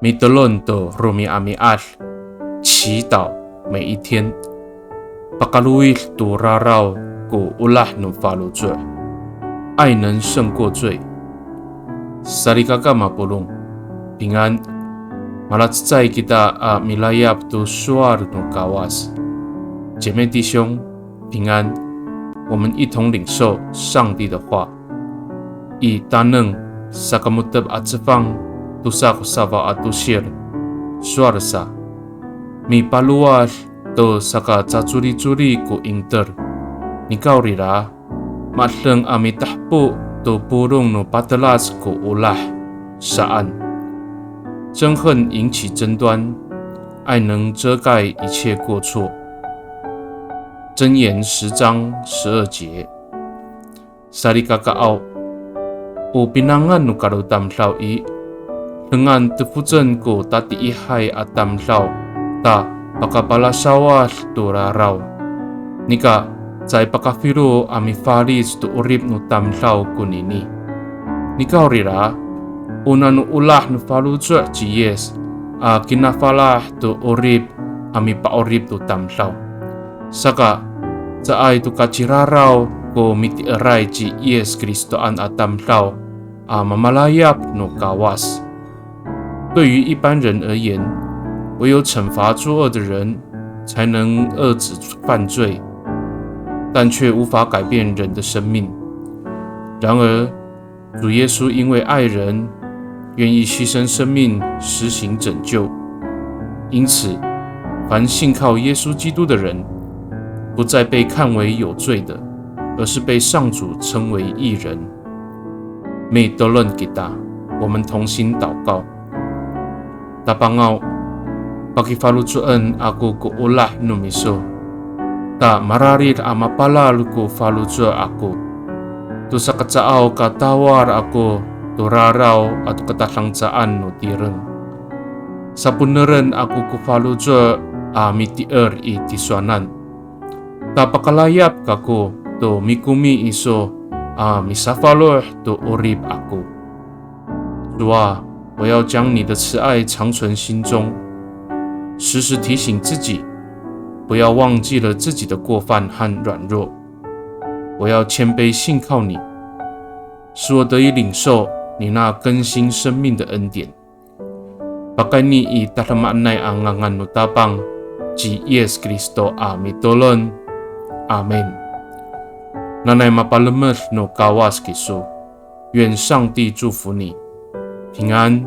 米德伦的罗米阿米阿，祈祷每一天。巴卡路伊杜拉绕古乌拉努法鲁罪，爱能胜过罪。萨利嘎嘎马布隆，平安。马拉兹在吉达阿米拉亚布苏尔努嘎瓦斯，姐妹弟兄平安。我们一同领受上帝的话，以达嫩萨卡穆德阿兹方。Tu sa kusava atusir suarsa mi paluar to saka cacuri-curi ku inter ni kaurira matleng amitahpu to burung no patelas ku ulah saan 憎恨引起争端，爱能遮盖一切过错。箴言10章12节。Sarikaka au upinangan no karutamlaw i dengan tepujan ko tati ihay at tamlaw ta pakapalasawas to raraw. Nika, zay pakafiro ami faris to urip no tamlaw kunini. Nika orira, una no ulah no falujo jiyes, kinafalah to urip ami paorip to tamlaw. Saka, zaay to kachiraraw ko miti aray jiyes Kristoan at tamlaw, mamalayap no kawas. 对于一般人而言，唯有惩罚作恶的人，才能遏止犯罪，但却无法改变人的生命。然而，主耶稣因为爱人，愿意牺牲生命，实行拯救。因此，凡信靠耶稣基督的人，不再被看为有罪的，而是被上主称为义人。May Tuhan kita，我们同心祷告。Tapangau, pakifalutuan ako ko ulah numiso. Ta mararit amapalal ko falutua ako. Tu sa katsaaw katawar ako, turaraw at katasangsaan no tireng. Sa puneran ako ko falutua mitier itiswanan. Ta pakalayap kako, to mikumi iso misafaloh to urib ako. Dua, 我要将你的慈爱常存心中，时时提醒自己，不要忘记了自己的过犯和软弱。我要谦卑信靠你，使我得以领受你那更新生命的恩典。Pakai ni I tatamanay ang ngangan no tapang Ji Yes Kristo Amitolon. Amen. Nanay mapalamer no kawas kiso. 愿上帝祝福你。平安。